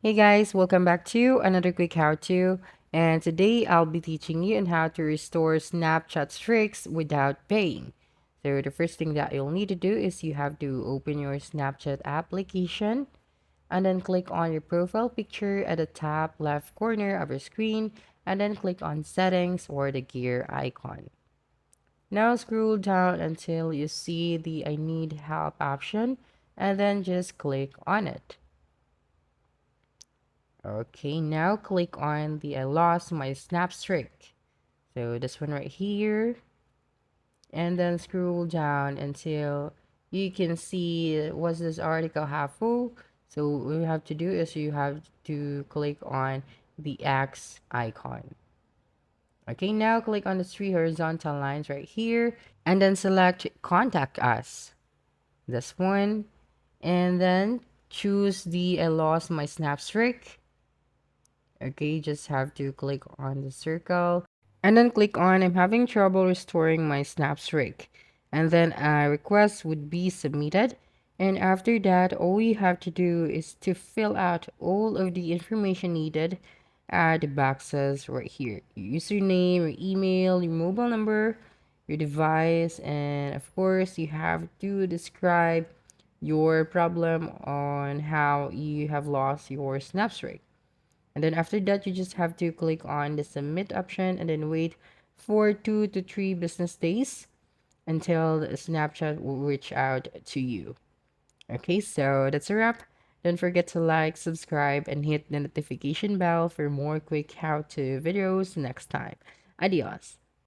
Hey guys, welcome back to another quick how-to. And today I'll be teaching you on how to restore Snapchat streaks without paying. So the first thing that you'll need to do is you have to open your Snapchat application and then click on your profile picture at the top left corner of your screen and then click on settings or the gear icon. Now scroll down until you see the I need help option and then just click on it. Okay, now click on the I lost my snap streak. So this one right here. And then scroll down until you can see was this article half full. So what you have to do is you have to click on the X icon. Okay, now click on the three horizontal lines right here and then select contact us. This one. And then choose the I lost my snap streak. Okay, just have to click on the circle and then click on I'm having trouble restoring my snap streak. And then a request would be submitted. And after that, all you have to do is to fill out all of the information needed at the boxes right here. Your username, your email, your mobile number, your device, and of course, you have to describe your problem on how you have lost your snap streak. And then after that, you just have to click on the submit option and then wait for 2 to 3 business days until the Snapchat will reach out to you. Okay, so that's a wrap. Don't forget to like, subscribe, and hit the notification bell for more quick how to videos next time. Adios.